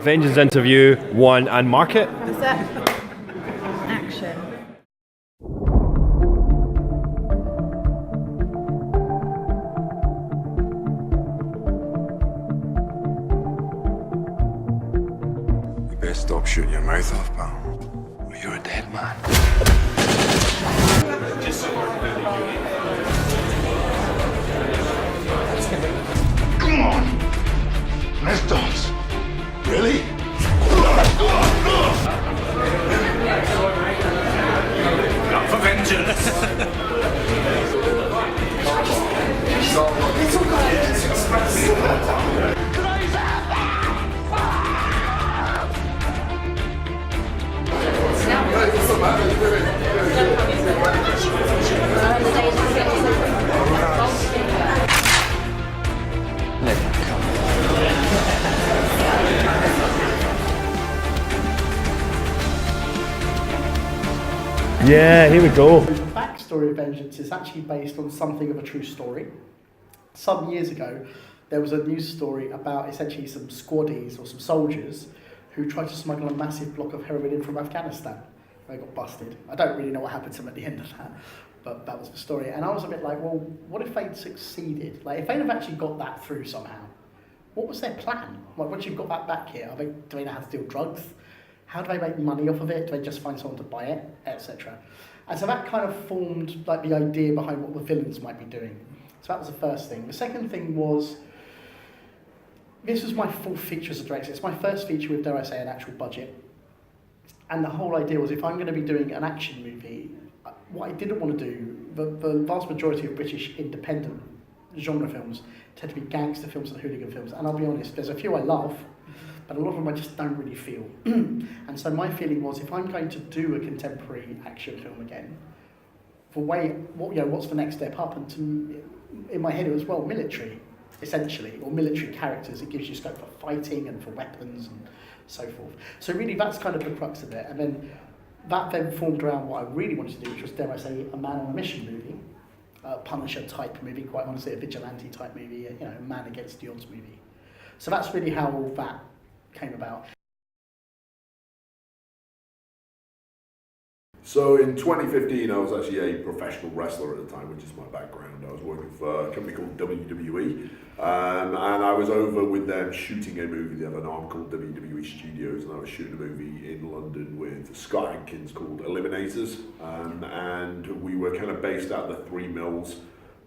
Vengeance Interview 1 and mark it. That's it. Action. You better stop shooting your mouth off, pal. Or you're a dead man. Come on! Let's dance. Really? Not for vengeance! Yeah, here we go. The backstory of Vengeance is actually based on something of a true story. Some years ago, there was a news story about essentially some squaddies or some soldiers who tried to smuggle a massive block of heroin in from Afghanistan. They got busted. I don't really know what happened to them at the end of that, but that was the story. And I was a bit like, well, what if they'd succeeded? Like, if they'd have actually got that through somehow, what was their plan? Like, once you've got that back here, do they know how to deal drugs? How do they make money off of it? Do they just find someone to buy it, etc.? And so that kind of formed like the idea behind what the villains might be doing. So that was the first thing. The second thing was, this was my full feature as a director. It's my first feature with, dare I say, an actual budget. And the whole idea was, if I'm going to be doing an action movie, what I didn't want to do, the vast majority of British independent genre films tend to be gangster films and hooligan films. And I'll be honest, there's a few I love, but a lot of them I just don't really feel. And so my feeling was, if I'm going to do a contemporary action film again, what's the next step up? And in my head it was, well, military, essentially, or military characters. It gives you scope for fighting and for weapons and so forth. So really that's kind of the crux of it. And then that then formed around what I really wanted to do, which was, dare I say, a man on a mission movie, a Punisher type movie, quite honestly, a vigilante type movie, a man against the odds movie. So that's really how all that came about. So in 2015, I was actually a professional wrestler at the time, which is my background. I was working for a company called WWE, and I was over with them shooting a movie. They have an arm called WWE Studios, and I was shooting a movie in London with Scott Hankins called Eliminators, and we were kind of based out of the Three Mills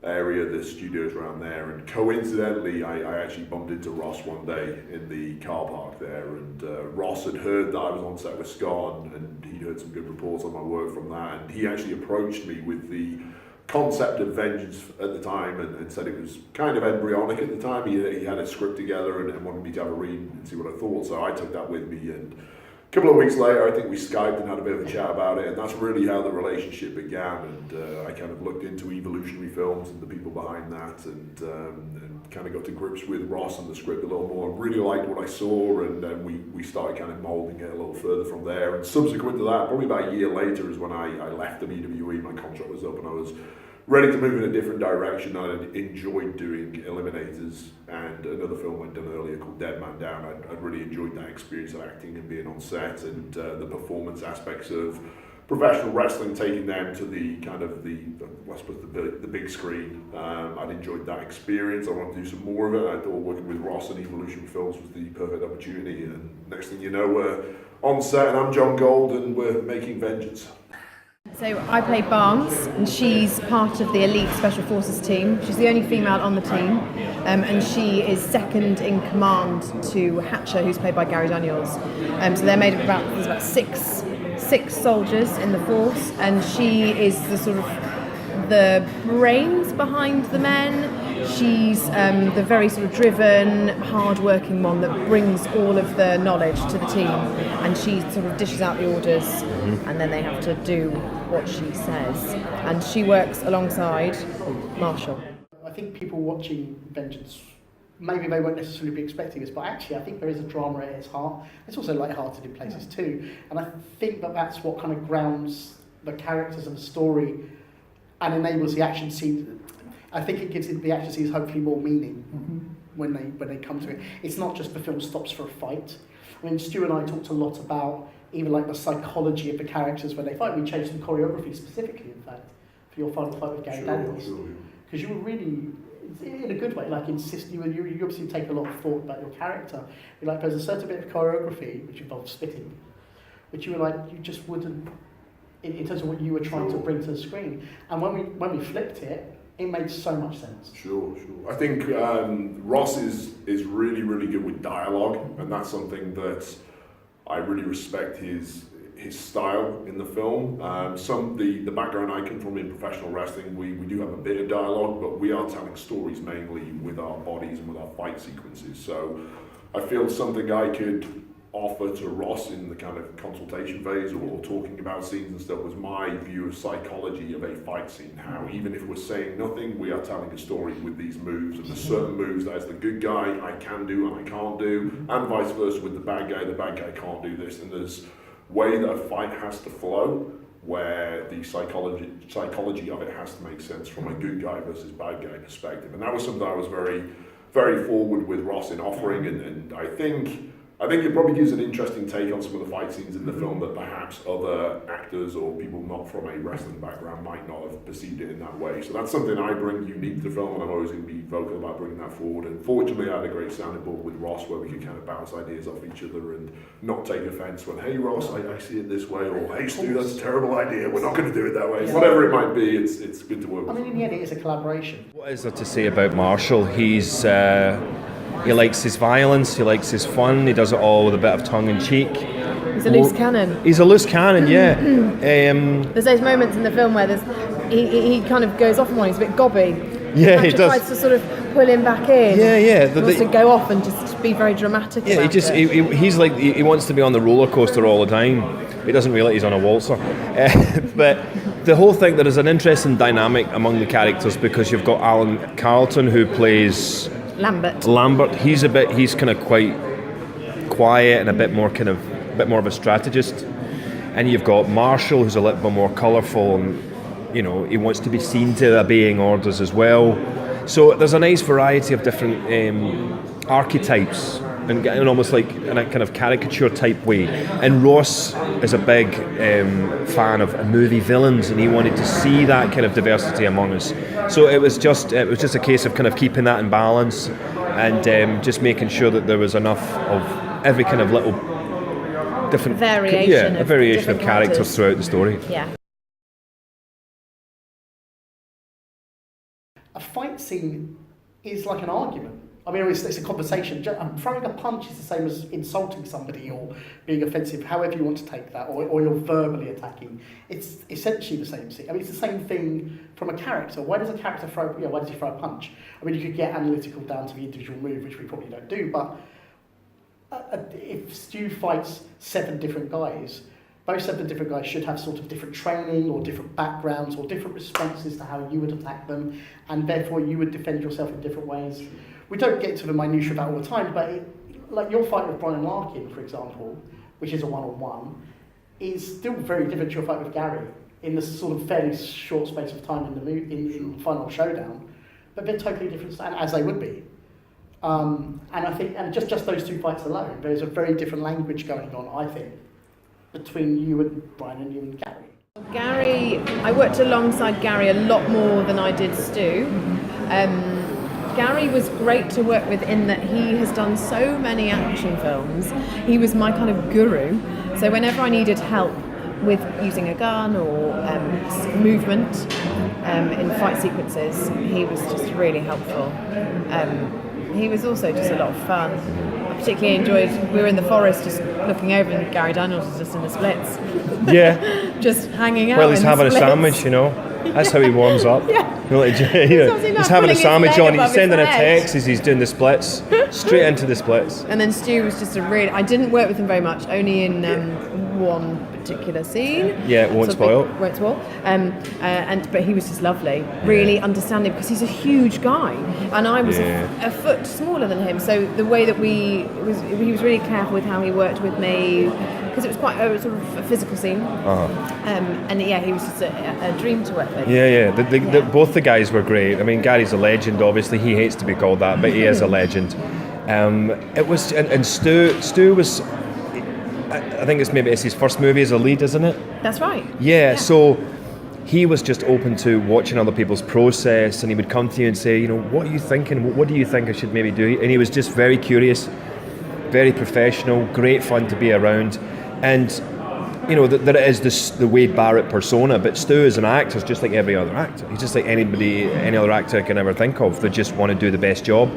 area, the studios around there, and coincidentally I actually bumped into Ross one day in the car park there, and Ross had heard that I was on set with Scott, and he'd heard some good reports on my work from that, and he actually approached me with the concept of Vengeance at the time, and said it was kind of embryonic at the time. He had a script together and wanted me to have a read and see what I thought, so I took that with me, and a couple of weeks later, I think we Skyped and had a bit of a chat about it, and that's really how the relationship began. And I kind of looked into evolutionary films and the people behind that, and kind of got to grips with Ross and the script a little more. I really liked what I saw, and then we started kind of moulding it a little further from there. And subsequent to that, probably about a year later, is when I left WWE. My contract was up, and I was ready to move in a different direction. I enjoyed doing Eliminators and another film I'd done earlier called Dead Man Down. I'd really enjoyed that experience of acting and being on set, and the performance aspects of professional wrestling, taking them to the kind of the big screen. I'd enjoyed that experience. I wanted to do some more of it. I thought working with Ross and Evolution Films was the perfect opportunity. And next thing you know, we're on set, and I'm John Gold, and we're making Vengeance. So I play Barnes, and she's part of the elite special forces team. She's the only female on the team, and she is second in command to Hatcher, who's played by Gary Daniels. So they're made of about six soldiers in the force, and she is the sort of the brains behind the men. She's the very sort of driven, hard-working one that brings all of the knowledge to the team, and she sort of dishes out the orders, and then they have to do what she says. And she works alongside Marshall. I think people watching Vengeance, maybe they won't necessarily be expecting this, but actually I think there is a drama at its heart. It's also light-hearted in places too, and I think that's what kind of grounds the characters and the story and enables the action scene. I think it gives the action scenes hopefully more meaning when they come to it. It's not just the film stops for a fight. I mean, Stu and I talked a lot about even like the psychology of the characters when they fight. We changed some choreography specifically, in fact, for your final fight with Gary Daniels. Because you were really, in a good way, like you obviously take a lot of thought about your character. You're like, there's a certain bit of choreography which involves spitting, which you were like, you just wouldn't, in terms of what you were trying to bring to the screen. And when we flipped it, it made so much sense. Sure. I think Ross is really, really good with dialogue, and that's something that I really respect his style in the film. The background I come from in professional wrestling, we do have a bit of dialogue, but we are telling stories mainly with our bodies and with our fight sequences. So I feel something I could offer to Ross in the kind of consultation phase or talking about scenes and stuff was my view of psychology of a fight scene. How even if we're saying nothing, we are telling a story with these moves, and there's certain moves that as the good guy I can do and I can't do, and vice versa with the bad guy can't do this, and there's way that a fight has to flow where the psychology of it has to make sense from a good guy versus bad guy perspective. And that was something I was very, very forward with Ross in offering, and I think it probably gives an interesting take on some of the fight scenes in the film that perhaps other actors or people not from a wrestling background might not have perceived it in that way. So that's something I bring unique to the film, and I'm always going to be vocal about bringing that forward. And fortunately, I had a great sounding board with Ross where we could kind of bounce ideas off each other and not take offence when, hey Ross, I see it this way, or hey Stu, that's a terrible idea, we're not going to do it that way. Whatever it might be, it's good to work with. I mean, in the end, it is a collaboration. What is there to say about Marshall? He likes his violence, he likes his fun, he does it all with a bit of tongue-in-cheek. He's a loose cannon. He's a loose cannon, yeah. There's those moments in the film where he kind of goes off on one, he's a bit gobby. Yeah, he does. Tries to sort of pull him back in. Yeah. He wants to go off and just be very dramatic about it. He's like, he wants to be on the roller coaster all the time. He doesn't realise he's on a waltzer. But the whole thing, there is an interesting dynamic among the characters because you've got Alan Carlton who plays Lambert. He's kind of quite quiet and a bit more of a strategist, and you've got Marshall who's a little bit more colourful, and he wants to be seen to obeying orders as well. So there's a nice variety of different archetypes and almost like in a kind of caricature type way. And Ross is a big fan of movie villains, and he wanted to see that kind of diversity among us. So it was just a case of kind of keeping that in balance and just making sure that there was enough of every kind of little different variation of characters throughout the story. Yeah. A fight scene is like an argument. I mean, it's a conversation. Throwing a punch is the same as insulting somebody or being offensive, however you want to take that, or you're verbally attacking. It's essentially the same thing. I mean, it's the same thing from a character. Why does a character why does he throw a punch? I mean, you could get analytical down to the individual move, which we probably don't do, but if Stu fights 7 different guys, those 7 different guys should have sort of different training or different backgrounds or different responses to how you would attack them, and therefore you would defend yourself in different ways. We don't get to the minutiae of that all the time, but like your fight with Brian Larkin, for example, which is a one-on-one, is still very different to your fight with Gary in this sort of fairly short space of time in the final showdown, but they're totally different, as they would be. And I think, and just those 2 fights alone, there's a very different language going on, I think, between you and Brian and you and Gary. I worked alongside Gary a lot more than I did Stu. Gary was great to work with in that he has done so many action films. He was my kind of guru. So whenever I needed help with using a gun or movement in fight sequences, he was just really helpful. He was also just a lot of fun. I particularly enjoyed, we were in the forest just looking over and Gary Daniels was just in the splits. Yeah. Just hanging out. Well, he's having a sandwich, That's how he warms up. He's having a sandwich on, he's sending a text as he's doing the splits, straight into the splits. And then Stu was just I didn't work with him very much, only in one particular scene. Yeah, won't spoil. But he was just lovely, really understanding, because he's a huge guy, and I was a foot smaller than him. So the way that he was really careful with how he worked with me, because it was quite a sort of a physical scene. He was just a dream to work with. Both the guys were great. I mean, Gary's a legend. Obviously, he hates to be called that, but he is a legend. Stu was I think it's his first movie as a lead, isn't it? That's right. Yeah, so he was just open to watching other people's process, and he would come to you and say, you know, what are you thinking? What do you think I should maybe do? And he was just very curious, very professional, great fun to be around. And, you know, there is the Wade Barrett persona, but Stu as an actor is just like every other actor. He's just like any other actor I can ever think of. They just want to do the best job.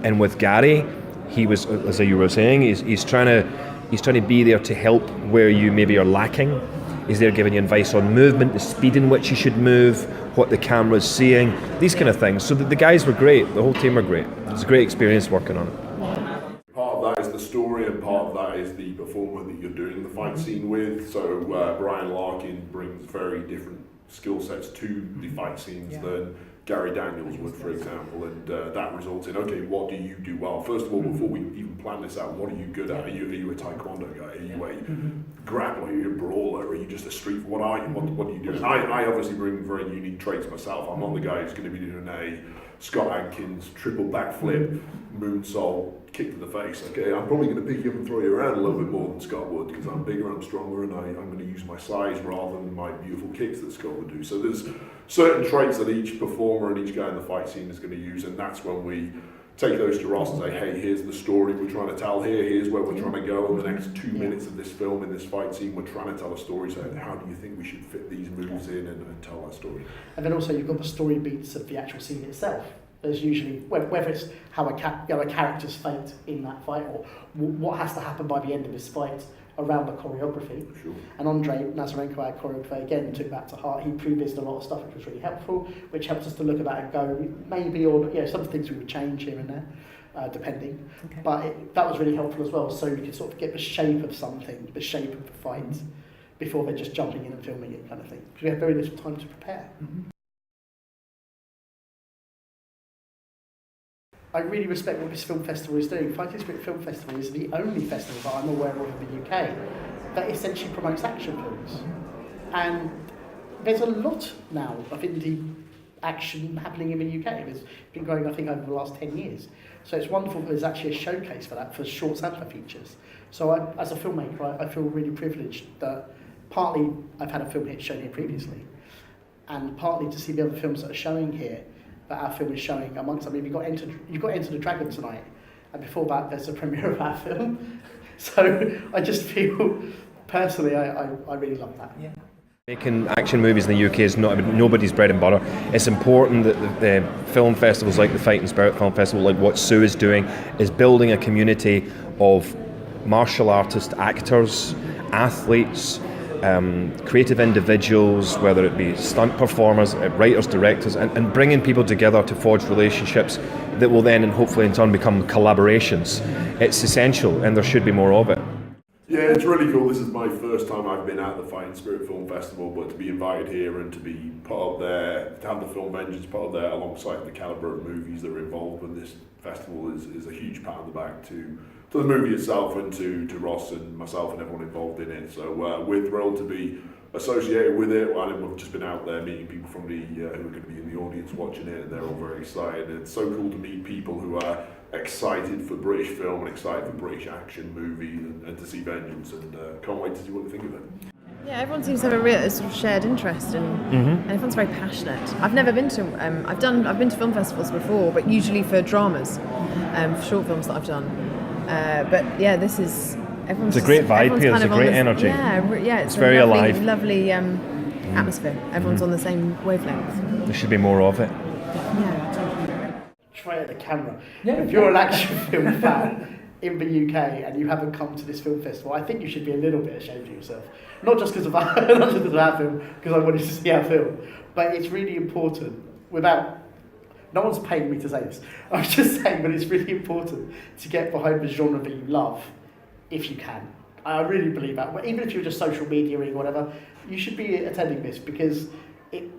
And with Gary, he was, as you were saying, he's trying to be there to help where you maybe are lacking. He's there giving you advice on movement, the speed in which you should move, what the camera's seeing, these kind of things. So the guys were great, the whole team were great. It was a great experience working on it. Part of that is the story, and part of that is the performer that you're doing the fight scene with. So Brian Larkin brings very different skill sets to the fight scenes than Gary Daniels would, for example, and that results in, okay, what do you do well? First of all, before we even plan this out, what are you good at? Are you a taekwondo guy? Are you a grappler? Are you a brawler? Are you just a street? What are you? What do you do? And I obviously bring very unique traits myself. I'm not the guy who's going to be doing a Scott Adkins triple backflip, moonsault, kick to the face. Okay, I'm probably going to pick you up and throw you around a little bit more than Scott would, because I'm bigger, I'm stronger, and I'm going to use my size rather than my beautiful kicks that Scott would do. So there's certain traits that each performer and each guy in the fight scene is going to use, and that's when we take those to Ross and say, hey, here's the story we're trying to tell here, here's where we're trying to go in the next 2 minutes of this film, in this fight scene, we're trying to tell a story, so how do you think we should fit these moves in and tell that story? And then also you've got the story beats of the actual scene itself. There's usually, whether it's how a character's fate in that fight, or what has to happen by the end of this fight around the choreography. Sure. And Andrei Nazarenko, our choreographer, again took that to heart. He prevised a lot of stuff which was really helpful, which helps us to look at that and go, maybe, or some things we would change here and there, depending. Okay. But that was really helpful as well, so you could sort of get the shape of something, the shape of the fight, before they're just jumping in and filming it, kind of thing. Because we have very little time to prepare. Mm-hmm. I really respect what this film festival is doing. Fighting Spirit Film Festival is the only festival that I'm aware of in the UK that essentially promotes action films. And there's a lot now of indie action happening in the UK. It's been growing, I think, over the last 10 years. So it's wonderful that there's actually a showcase for that, for shorts and for features. So as a filmmaker, I feel really privileged that partly I've had a film hit shown here previously, and partly to see the other films that are showing here, that our film is showing amongst. I mean, you've got Enter the Dragon tonight, and before that, there's the premiere of our film. So I just feel, personally, I really love that. Yeah. Making action movies in the UK is nobody's bread and butter. It's important that the film festivals like the Fighting Spirit Film Festival, like what Sue is doing, is building a community of martial artist actors, athletes, creative individuals, whether it be stunt performers, writers, directors, and bringing people together to forge relationships that will then and hopefully in turn become collaborations. It's essential, and there should be more of it. Yeah, it's really cool. This is my first time I've been at the Fighting Spirit Film Festival, but to be invited here and to be part of to have the Film Vengeance part of there alongside the calibre of movies that are involved in this festival is a huge pat on the back to the movie itself and to Ross and myself and everyone involved in it. So we're thrilled to be associated with it, and we've just been out there meeting people from who are going to be in the audience watching it, and they're all very excited. It's so cool to meet people who are excited for British film and excited for British action movies and to see Vengeance, and can't wait to see what they think of it. Yeah, everyone seems to have a real sort of shared interest, and everyone's very passionate. I've never been to I've been to film festivals before, but usually for dramas, for short films that I've done. But yeah, this is everyone's. It's a great vibe here. It's a great energy. Yeah, it's very alive. Lovely atmosphere. Everyone's on the same wavelength. There should be more of it. Yeah. Try at the camera. Yeah, if you're an action film fan in the UK and you haven't come to this film festival, I think you should be a little bit ashamed of yourself. Not just because of our film, because I wanted to see our film, but it's really important. No one's paying me to say this. I'm just saying, but it's really important to get behind the genre that you love, if you can. I really believe that. Even if you're just social mediaing or whatever, you should be attending this, because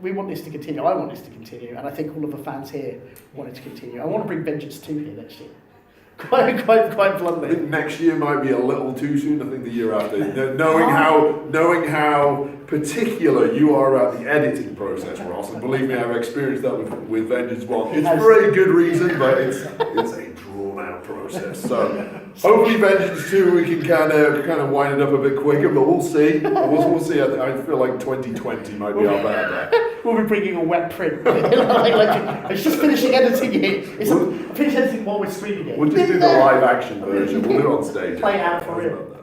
we want this to continue. I want this to continue, and I think all of the fans here want it to continue. I want to bring Vengeance 2 here next year. Quite bluntly. I think next year might be a little too soon. I think the year after, knowing how particular you are about the editing process, Ross, and believe me, I've experienced that with Vengeance 1. It's for a good reason, but it's a drawn out process. So hopefully Vengeance 2 we can kind of wind it up a bit quicker, but we'll see. We'll see. I feel like 2020 might be our bad day. We'll be bringing a wet print. It's just finishing editing it. Finish editing while we're screening it. We'll just do the live action version. We'll do it on stage. Play it out for real.